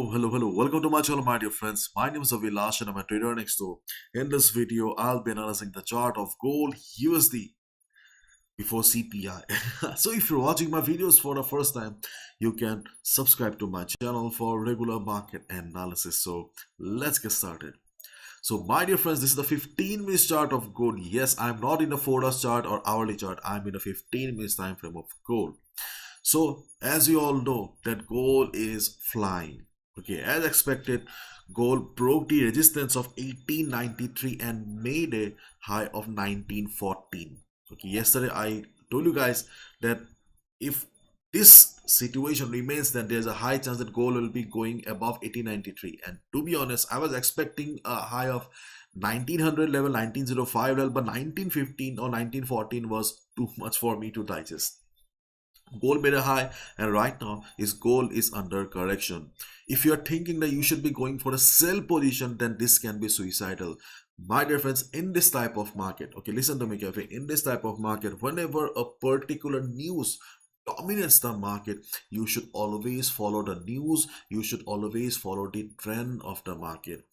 Hello. Welcome to my channel, my dear friends. My name is Avilash and I'm a trader next door. In this video, I'll be analyzing the chart of gold USD before CPI. So if you're watching my videos for the first time, you can subscribe to my channel for regular market analysis. So let's get started. So my dear friends, this is the 15 minutes chart of gold. Yes, I'm not in the 4 hours chart or hourly chart. I'm in a 15 minutes time frame of gold. So as you all know that gold is flying. Okay, as expected, gold broke the resistance of 1893 and made a high of 1914. Okay, yesterday I told you guys that if this situation remains, then there's a high chance that gold will be going above 1893. And to be honest, I was expecting a high of 1900 level, 1905 level, but 1915 or 1914 was too much for me to digest. Gold made a high, and right now is gold is under correction. If you are thinking that you should be going for a sell position, then this can be suicidal. My dear friends, in this type of market, okay, listen to me carefully. In this type of market, whenever a particular news dominates the market, you should always follow the news. You should always follow the trend of the market.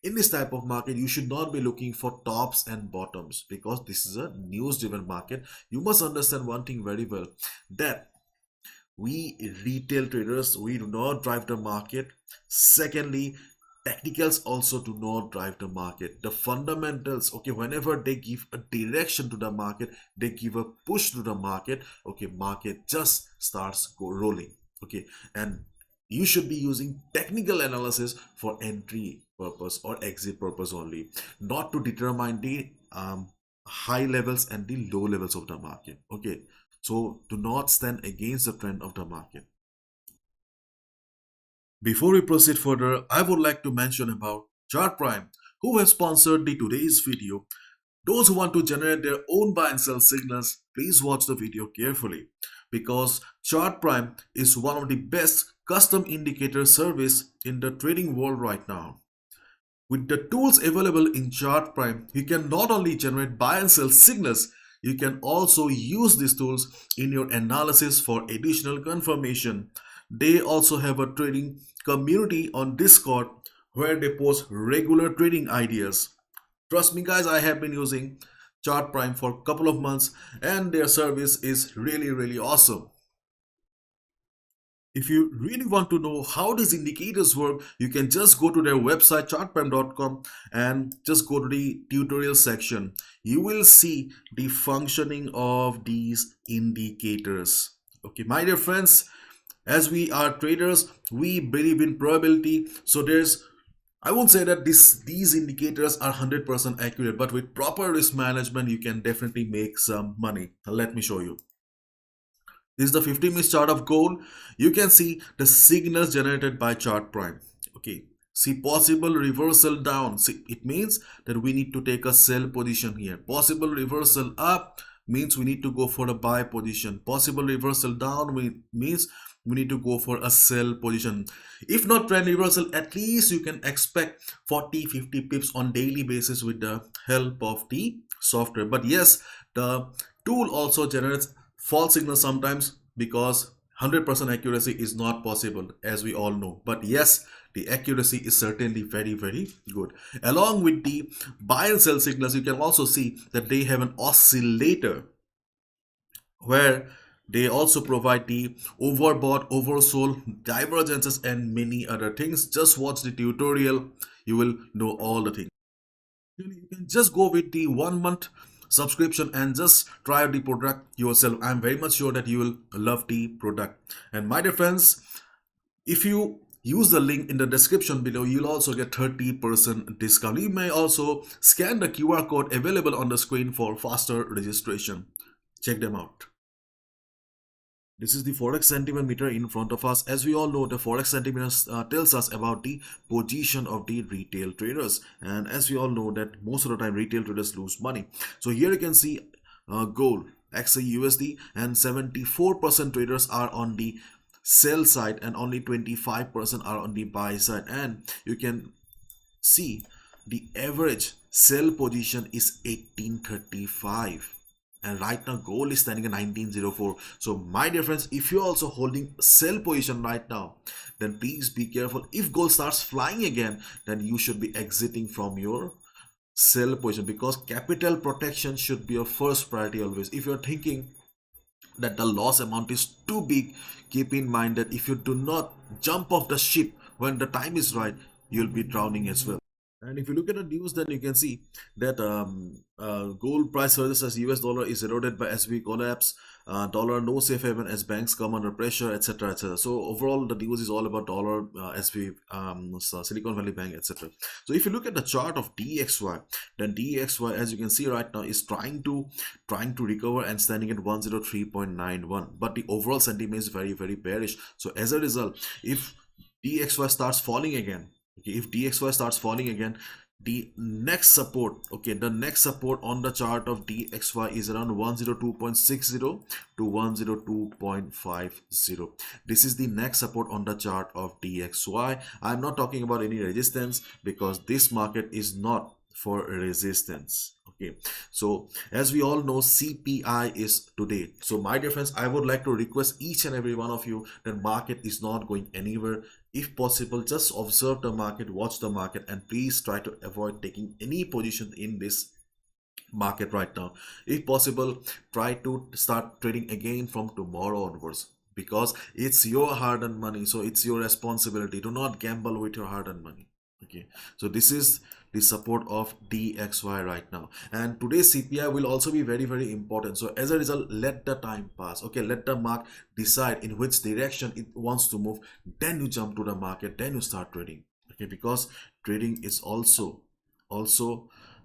In this type of market, you should not be looking for tops and bottoms because this is a news driven market. You must understand one thing very well, that we retail traders, we do not drive the market. Secondly, technicals also do not drive the market. The fundamentals, okay, whenever they give a direction to the market, they give a push to the market, okay, market just starts rolling. Okay, and you should be using technical analysis for entry purpose or exit purpose only, not to determine the high levels and the low levels of the market. Okay, so do not stand against the trend of the market. Before we proceed further, I would like to mention about Chart Prime, who have sponsored the today's video. Those who want to generate their own buy and sell signals, please watch the video carefully, because Chart Prime is one of the best custom indicator service in the trading world right now. With the tools available in Chart Prime, you can not only generate buy and sell signals, you can also use these tools in your analysis for additional confirmation. They also have a trading community on Discord where they post regular trading ideas. Trust me guys, I have been using Chart Prime for a couple of months and their service is really awesome. If you really want to know how these indicators work, you can just go to their website chartprime.com and just go to the tutorial section. You will see the functioning of these indicators. Okay, my dear friends, as we are traders, we believe in probability. So I won't say that these indicators are 100% accurate, but with proper risk management, you can definitely make some money. Let me show you. This is the 15 minutes chart of gold. You can see the signals generated by Chart Prime. Okay, see possible reversal down. See, it means that we need to take a sell position here. Possible reversal up means we need to go for a buy position. Possible reversal down means we need to go for a sell position. If not trend reversal, at least you can expect 40-50 pips on daily basis with the help of the software. But yes, the tool also generates false signals sometimes because 100% accuracy is not possible, as we all know. But yes, the accuracy is certainly very good. Along with the buy and sell signals, you can also see that they have an oscillator where they also provide the overbought, oversold, divergences and many other things. Just watch the tutorial, you will know all the things. You can just go with the 1 month subscription and just try the product yourself. I'm very much sure that you will love the product. And my dear friends, if you use the link in the description below, you'll also get 30% discount. You may also scan the QR code available on the screen for faster registration. Check them out. This is the Forex sentiment meter in front of us. As we all know, the Forex sentiment tells us about the position of the retail traders. And as we all know that most of the time retail traders lose money. So here you can see gold, XAUUSD, and 74% traders are on the sell side and only 25% are on the buy side. And you can see the average sell position is 1835. and right now gold is standing at 1904. So my dear friends, if you're also holding sell position right now, then please be careful. If gold starts flying again, then you should be exiting from your sell position, because capital protection should be your first priority always. If you're thinking that the loss amount is too big, keep in mind that if you do not jump off the ship when the time is right, you'll be drowning as well. And if you look at the news, then you can see that gold price surges as US dollar is eroded by SB collapse, dollar no safe haven as banks come under pressure, etc. etc. So overall, the news is all about dollar, SB, so Silicon Valley Bank, etc. So if you look at the chart of DXY, then DXY, as you can see right now, is trying to recover and standing at 103.91. But the overall sentiment is very, very bearish. So as a result, if DXY starts falling again, okay, if DXY starts falling again, the next support, okay, the next support on the chart of DXY is around 102.60 to 102.50. This is the next support on the chart of DXY. I'm not talking about any resistance, because this market is not for resistance. Okay, so as we all know, CPI is today. So my dear friends, I would like to request each and every one of you that market is not going anywhere. If possible, just observe the market, watch the market, and please try to avoid taking any position in this market right now. If possible, try to start trading again from tomorrow onwards, because it's your hard-earned money, so it's your responsibility. Do not gamble with your hard-earned money. Okay, so this is the support of DXY right now, and today's CPI will also be very, very important. So as a result, let the time pass. Okay, let the market decide in which direction it wants to move, then you jump to the market, then you start trading. Okay, because trading is also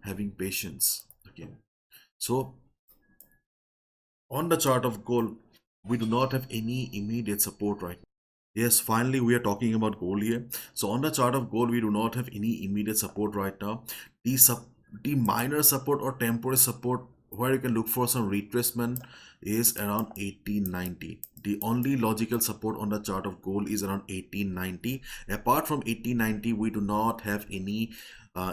having patience. Okay, so on the chart of gold, we do not have any immediate support right now. Yes, finally we are talking about gold here. So on the chart of gold, we do not have any immediate support right now. The minor support or temporary support where you can look for some retracement is around 1890. The only logical support on the chart of gold is around 1890. Apart from 1890, we do not have any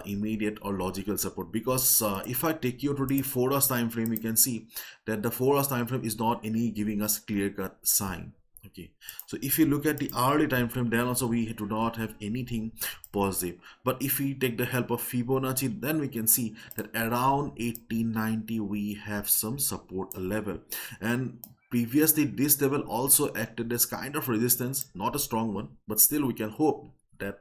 immediate or logical support, because if I take you to the 4 hours time frame, you can see that the 4 hours time frame is not any giving us clear-cut sign. Okay, so if you look at the hourly time frame, then also we do not have anything positive. But if we take the help of Fibonacci, then we can see that around 1890 we have some support level, and previously this level also acted as kind of resistance, not a strong one, but still we can hope that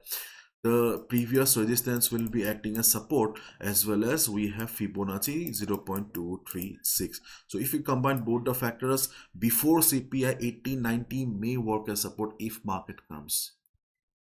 the previous resistance will be acting as support, as well as we have Fibonacci 0.236. So if you combine both the factors, before CPI 1890 may work as support if market comes.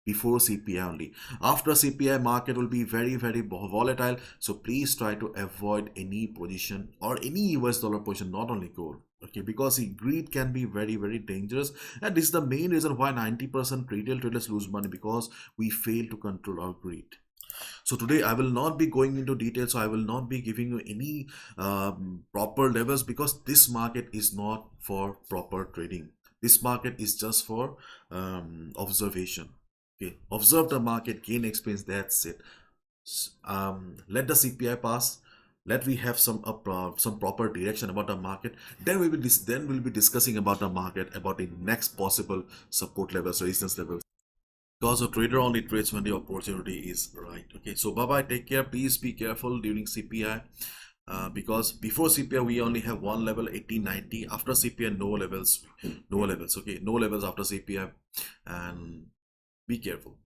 Before CPI only. After CPI, market will be very, very volatile. So please try to avoid any position or any US dollar position, not only gold. Okay, because greed can be very, very dangerous, and this is the main reason why 90% retail traders lose money, because we fail to control our greed. So today I will not be going into details, so I will not be giving you any proper levels, because this market is not for proper trading. This market is just for observation. Okay, observe the market, gain experience, that's it. Let the CPI pass, let we have some proper direction about the market, then we'll be discussing about the market, about the next possible support levels, resistance levels, because a trader only trades when the opportunity is right. Okay, so bye bye, take care, please be careful during CPI, because before CPI we only have one level, 1890. After CPI, no levels. Okay, no levels after CPI, and be careful.